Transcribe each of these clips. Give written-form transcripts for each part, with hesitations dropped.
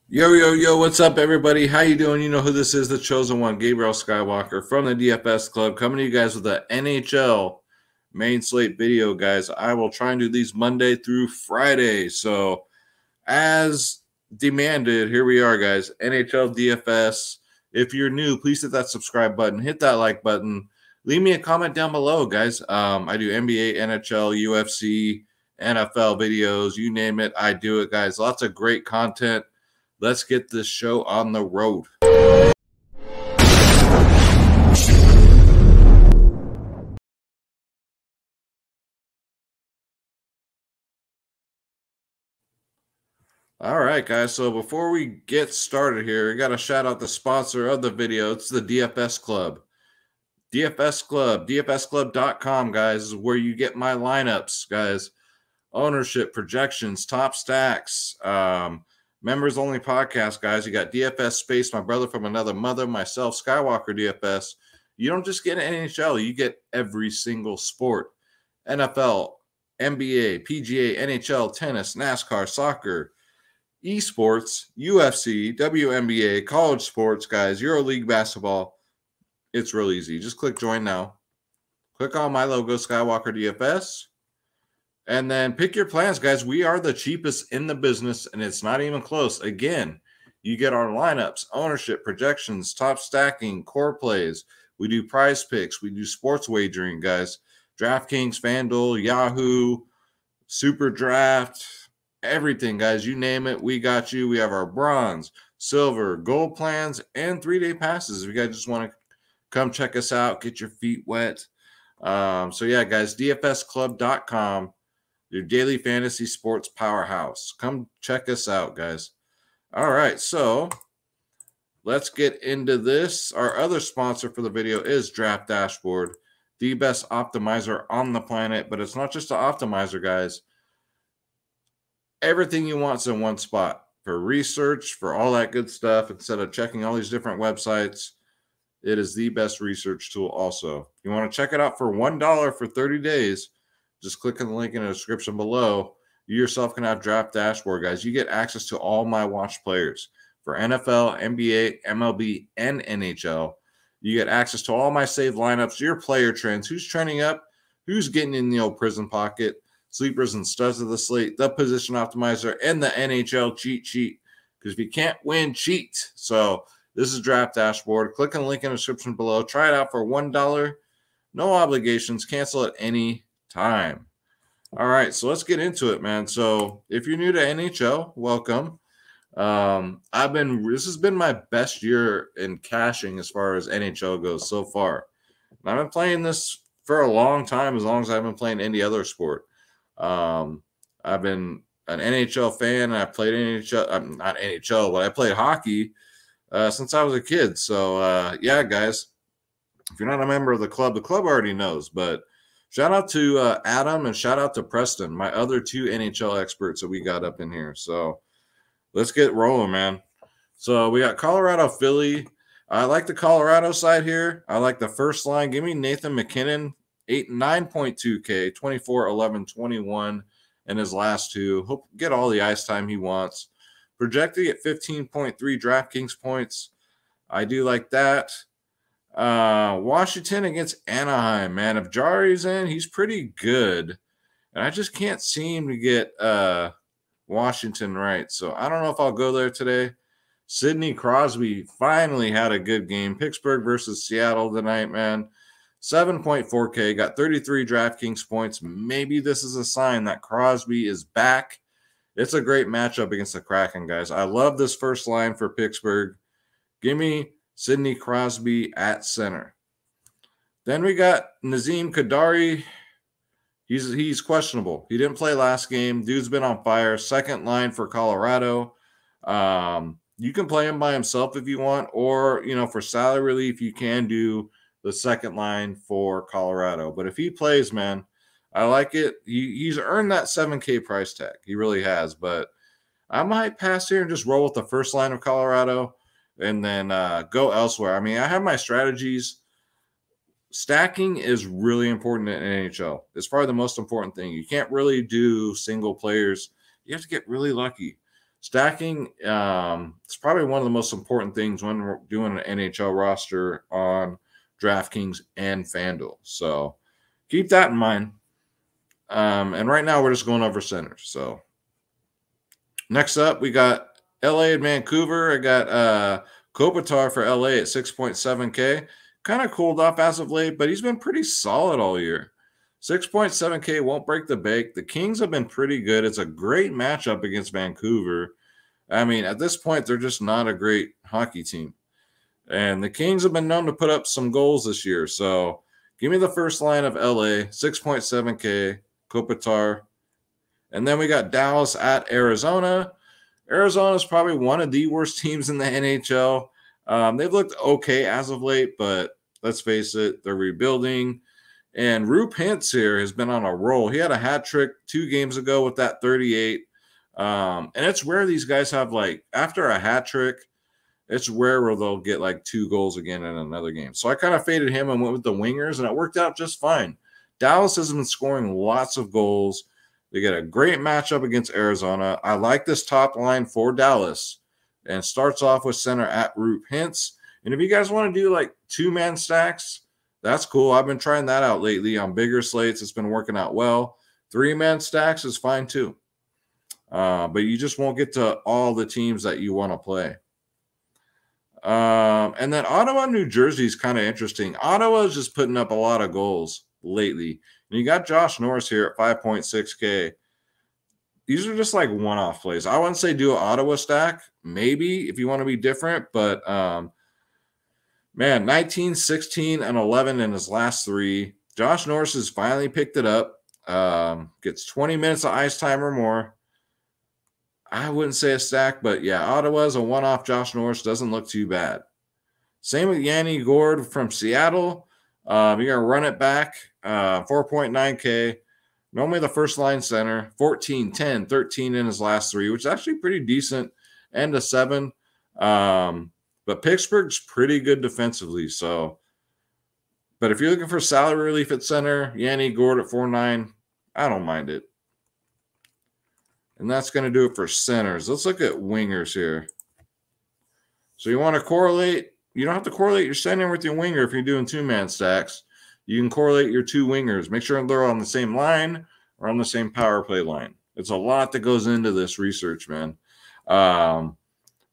Yo, yo, yo, what's up, everybody? How you doing? You know who this is, the chosen one, Gabriel Skywalker from the DFS Club, coming to you guys with the NHL main slate video, guys. I will try and do these Monday through Friday. So, as demanded, here we are, guys. NHL DFS. If you're new, please hit that subscribe button, hit that like button. Leave me a comment down below, guys. I do NBA, NHL, UFC, NFL videos, you name it. I do it, guys. Lots of great content. Let's get this show on the road. All right, guys. So before we get started here, I got to shout out the sponsor of the video. It's the DFS Club. DFS Club, dfsclub.com, guys, is where you get my lineups, guys. Ownership, projections, top stacks, members only podcast, guys. You got DFS Space, my brother from another mother, myself, Skywalker DFS. You don't just get an NHL, you get every single sport. NFL, NBA, PGA, NHL, tennis, NASCAR, soccer, esports, UFC, WNBA, college sports, guys, EuroLeague basketball. It's real easy. Just click join now. Click on my logo, Skywalker DFS. And then pick your plans, guys. We are the cheapest in the business, and it's not even close. Again, you get our lineups, ownership, projections, top stacking, core plays. We do prize picks. We do sports wagering, guys. Draftkings, FanDuel, Yahoo, Super Draft, everything, guys. You name it, we got you. We have our bronze, silver, gold plans, and 3-day passes. If you guys just want to come check us out, get your feet wet. So, yeah, guys, dfsclub.com. Your daily fantasy sports powerhouse. Come check us out, guys. All right, so let's get into this. Our other sponsor for the video is Draft Dashboard, the best optimizer on the planet. But it's not just an optimizer, guys. Everything you want is in one spot for research, for all that good stuff. Instead of checking all these different websites, it is the best research tool also. If you want to check it out for $1 for 30 days, just click on the link in the description below. You yourself can have Draft Dashboard, guys. You get access to all my watch players for NFL, NBA, MLB, and NHL. You get access to all my saved lineups, your player trends, who's trending up, who's getting in the old prison pocket, sleepers and studs of the slate, the position optimizer, and the NHL cheat sheet. Because if you can't win, cheat. So this is Draft Dashboard. Click on the link in the description below. Try it out for $1. No obligations. Cancel at any time. All right, so let's get into it, man. So if you're new to NHL, welcome. This has been my best year in cashing as far as NHL goes so far. And I've been playing this for a long time, as long as I've been playing any other sport. I've been an NHL fan, and I played NHL. I'm not NHL, but I played hockey since I was a kid. So yeah, guys, if you're not a member of the club already knows, but shout out to Adam and shout out to Preston, my other two NHL experts that we got up in here. So let's get rolling, man. So we got Colorado, Philly. I like the Colorado side here. I like the first line. Give me Nathan MacKinnon, 9.2K, 24, 11, 21 in his last two. Hope get all the ice time he wants. Projected at 15.3 DraftKings points. I do like that. Washington against Anaheim, man. If Jari's in, he's pretty good. And I just can't seem to get Washington right. So I don't know if I'll go there today. Sidney Crosby finally had a good game. Pittsburgh versus Seattle tonight, man. 7.4K, got 33 DraftKings points. Maybe this is a sign that Crosby is back. It's a great matchup against the Kraken, guys. I love this first line for Pittsburgh. Give me Sidney Crosby at center. Then we got Nazeem Khadari. He's questionable. He didn't play last game. Dude's been on fire. Second line for Colorado. You can play him by himself if you want, or, for salary relief, you can do the second line for Colorado. But if he plays, man, I like it. He's earned that 7K price tag. He really has. But I might pass here and just roll with the first line of Colorado and then go elsewhere. I mean, I have my strategies. Stacking is really important in NHL. It's probably the most important thing. You can't really do single players. You have to get really lucky. Stacking it's probably one of the most important things when we're doing an NHL roster on DraftKings and FanDuel. So keep that in mind. And right now we're just going over centers. So next up, we got LA and Vancouver. I got Kopitar for LA at 6.7K. Kind of cooled off as of late, but he's been pretty solid all year. 6.7K won't break the bank. The Kings have been pretty good. It's a great matchup against Vancouver. I mean, at this point, they're just not a great hockey team. And the Kings have been known to put up some goals this year. So give me the first line of LA, 6.7K, Kopitar. And then we got Dallas at Arizona. Arizona is probably one of the worst teams in the NHL. They've looked okay as of late, but let's face it, they're rebuilding. And Roope Hintz here has been on a roll. He had a hat trick 2 games ago with that 38. And it's rare these guys have, like, after a hat trick, it's rare where they'll get like 2 goals again in another game. So I kind of faded him and went with the wingers, and it worked out just fine. Dallas has been scoring lots of goals. They get a great matchup against Arizona. I like this top line for Dallas, and starts off with center at Roope Hintz. And if you guys want to do like 2-man stacks, that's cool. I've been trying that out lately on bigger slates. It's been working out well. 3-man stacks is fine too. But you just won't get to all the teams that you want to play. And then Ottawa, New Jersey is kind of interesting. Ottawa is just putting up a lot of goals lately. And you got Josh Norris here at 5.6K. These are just like one-off plays. I wouldn't say do an Ottawa stack, maybe if you want to be different. But, man, 19, 16, and 11 in his last 3. Josh Norris has finally picked it up. Gets 20 minutes of ice time or more. I wouldn't say a stack, but yeah, Ottawa's a one-off. Josh Norris doesn't look too bad. Same with Yanni Gourde from Seattle. You're going to run it back, 4.9K. Normally the first line center, 14, 10, 13 in his last 3, which is actually pretty decent, and a 7. But Pittsburgh's pretty good defensively. So, but if you're looking for salary relief at center, Yanni Gourde at 4.9, I don't mind it. And that's going to do it for centers. Let's look at wingers here. So you want to correlate. You don't have to correlate your center with your winger if you're doing 2-man stacks. You can correlate your 2 wingers. Make sure they're on the same line or on the same power play line. It's a lot that goes into this research, man. But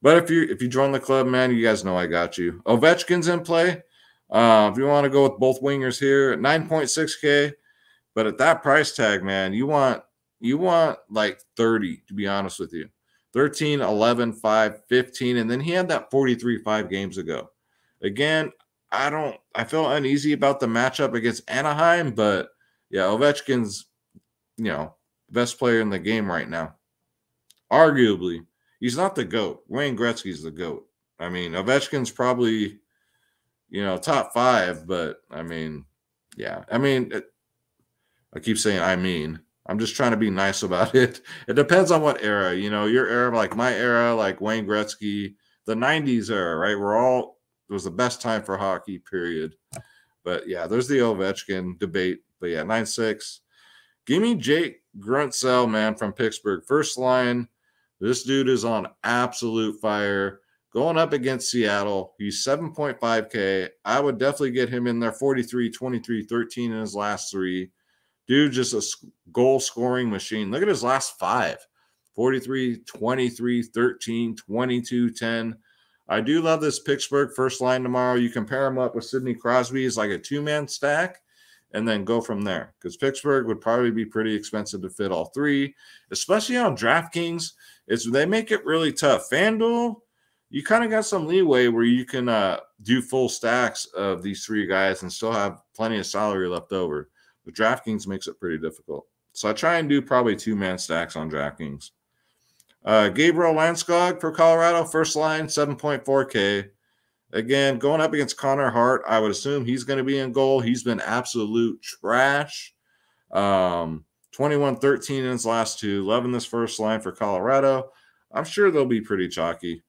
if you join the club, man, you guys know I got you. Ovechkin's in play. If you want to go with both wingers here at 9.6K, but at that price tag, man, you want like 30, to be honest with you. 13, 11, 5, 15, and then he had that 43 5 games ago. Again, I feel uneasy about the matchup against Anaheim, but yeah, Ovechkin's, best player in the game right now. Arguably, he's not the GOAT. Wayne Gretzky's the GOAT. I mean, Ovechkin's probably, top 5, but I mean, yeah. I mean, I keep saying I'm just trying to be nice about it. It depends on what era. Your era, like my era, like Wayne Gretzky, the 90s era, right? It was the best time for hockey, period. But yeah, there's the Ovechkin debate. But yeah, 9.6. Give me Jake Gruntsell, man, from Pittsburgh. First line. This dude is on absolute fire. Going up against Seattle. He's 7.5K. I would definitely get him in there. 43, 23, 13 in his last 3. Dude, just a goal-scoring machine. Look at his last 5. 43, 23, 13, 22, 10. I do love this Pittsburgh first line tomorrow. You can pair him up with Sidney Crosby as like a 2-man stack and then go from there. Because Pittsburgh would probably be pretty expensive to fit all 3, especially on DraftKings. They make it really tough. FanDuel, you kind of got some leeway where you can do full stacks of these 3 guys and still have plenty of salary left over. But DraftKings makes it pretty difficult. So I try and do probably 2-man stacks on DraftKings. Gabriel Lanskog for Colorado, first line, 7.4K. Again, going up against Connor Hart, I would assume he's going to be in goal. He's been absolute trash. 21-13 in his last 2. Loving this first line for Colorado. I'm sure they'll be pretty chalky.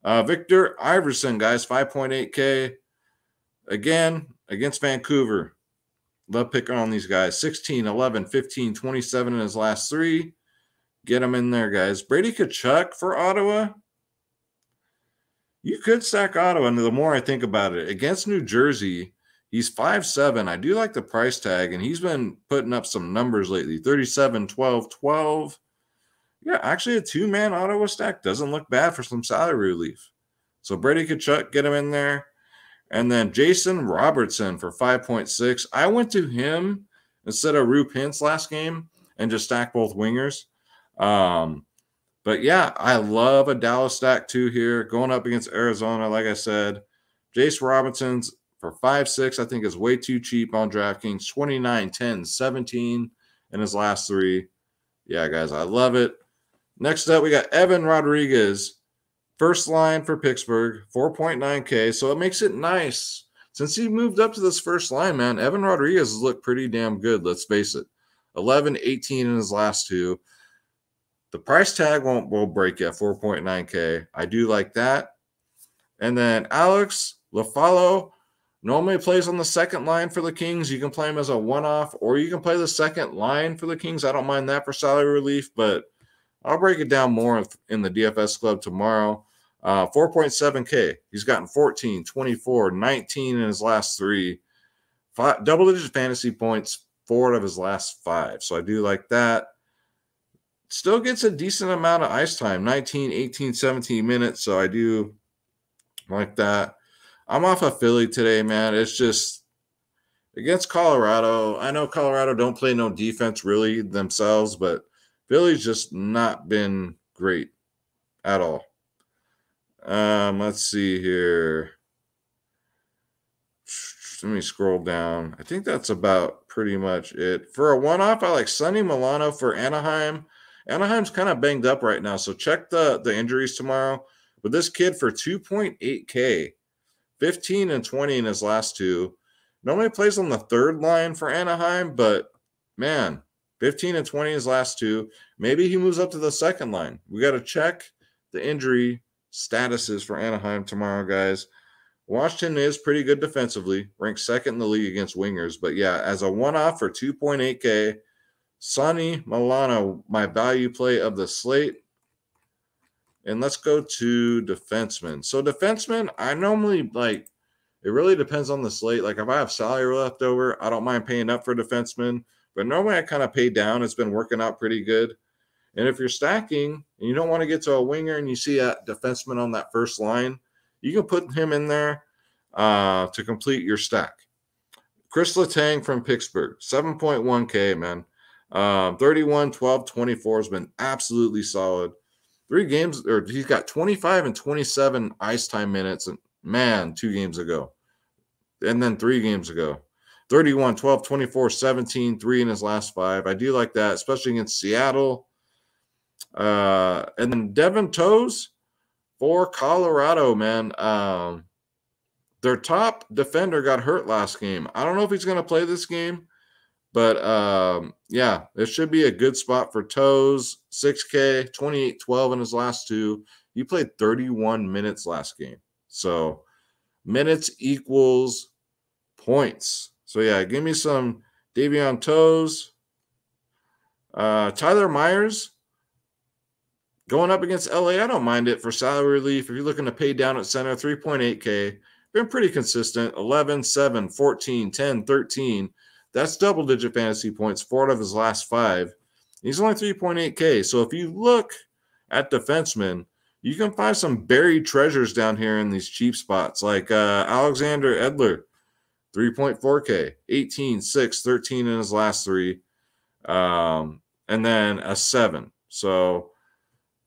Victor Iverson, guys, 5.8K. Again, against Vancouver. Love picking on these guys. 16, 11, 15, 27 in his last 3. Get him in there, guys. Brady Tkachuk for Ottawa. You could stack Ottawa, and the more I think about it, against New Jersey, he's 5'7". I do like the price tag, and he's been putting up some numbers lately. 37, 12, 12. Yeah, actually a two-man Ottawa stack doesn't look bad for some salary relief. So Brady Tkachuk, get him in there. And then Jason Robertson for 5.6. I went to him instead of Rube Hintz last game and just stacked both wingers. But yeah, I love a Dallas stack too here. Going up against Arizona, like I said. Jace Robinson's for 5.6, I think is way too cheap on DraftKings. 29, 10, 17 in his last three. Yeah, guys, I love it. Next up, we got Evan Rodriguez. First line for Pittsburgh, 4.9K. So it makes it nice. Since he moved up to this first line, man, Evan Rodriguez has looked pretty damn good, let's face it. 11, 18 in his last two. The price tag will break you at 4.9K. I do like that. And then Alex Lafalo normally plays on the second line for the Kings. You can play him as a one-off, or you can play the second line for the Kings. I don't mind that for salary relief, but I'll break it down more in the DFS club tomorrow. 4.7K. He's gotten 14, 24, 19 in his last three. Double-digit fantasy points, 4 out of his last 5. So I do like that. Still gets a decent amount of ice time, 19, 18, 17 minutes. So I do like that. I'm off of Philly today, man. It's just against Colorado. I know Colorado don't play no defense really themselves, but Philly's just not been great at all. Let's see here. Let me scroll down. I think that's about pretty much it. For a one-off, I like Sonny Milano for Anaheim. Anaheim's kind of banged up right now, so check the injuries tomorrow. But this kid for 2.8K, 15 and 20 in his last two. Normally plays on the third line for Anaheim, but man, 15 and 20 in his last two. Maybe he moves up to the second line. We got to check the injury statuses for Anaheim tomorrow, guys. Washington is pretty good defensively, ranked second in the league against wingers. But yeah, as a one-off for 2.8K, Sonny Milano, my value play of the slate. And let's go to defenseman. So defenseman, I normally like, it really depends on the slate. Like if I have salary left over, I don't mind paying up for defenseman. But normally I kind of pay down. It's been working out pretty good. And if you're stacking and you don't want to get to a winger and you see a defenseman on that first line, you can put him in there to complete your stack. Chris Letang from Pittsburgh, 7.1K, man. 31, 12, 24 has been absolutely solid. 3 games, or he's got 25 and 27 ice time minutes, and man, 2 games ago. And then 3 games ago. 31, 12, 24, 17, 3 in his last 5. I do like that, especially against Seattle. And then Devin Toews for Colorado, man. Their top defender got hurt last game. I don't know if he's going to play this game, but yeah, it should be a good spot for Toews. 6K, 28-12 in his last 2. He played 31 minutes last game. So minutes equals points. So yeah, give me some Davion Toews. Tyler Myers going up against LA. I don't mind it for salary relief. If you're looking to pay down at center, 3.8K. Been pretty consistent. 11, 7, 14, 10, 13. That's double-digit fantasy points, 4 out of his last 5. He's only 3.8K. So if you look at defensemen, you can find some buried treasures down here in these cheap spots, like Alexander Edler, 3.4K, 18, 6, 13 in his last 3, and then a 7. So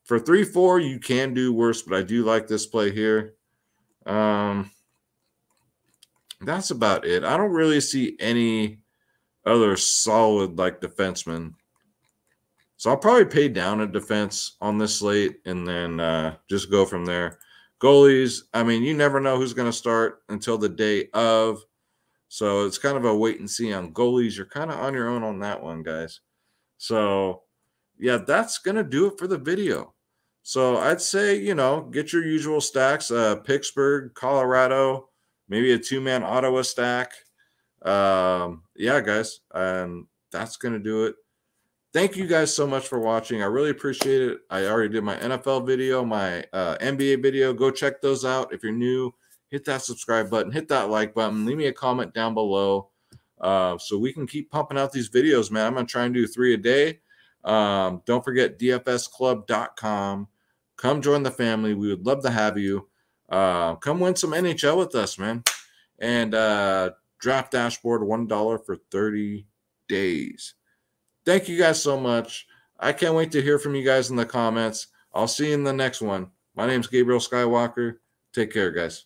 for 3-4, you can do worse, but I do like this play here. That's about it. I don't really see any other solid like defenseman. So I'll probably pay down a defense on this slate and then just go from there. Goalies, I mean, you never know who's going to start until the day of. So it's kind of a wait and see on goalies. You're kind of on your own on that one, guys. So, yeah, that's going to do it for the video. So I'd say, you know, get your usual stacks. Pittsburgh, Colorado, maybe a 2-man Ottawa stack. Yeah, guys, that's going to do it. Thank you guys so much for watching. I really appreciate it. I already did my NFL video, my NBA video. Go check those out. If you're new, hit that subscribe button, hit that like button, leave me a comment down below so we can keep pumping out these videos, man. I'm going to try and do 3 a day. Don't forget dfsclub.com. Come join the family. We would love to have you. Come win some NHL with us, man. And Draft Dashboard, $1 for 30 days. Thank you guys so much. I can't wait to hear from you guys in the comments. I'll see you in the next one. My name's Gabriel Skywalker. Take care, guys.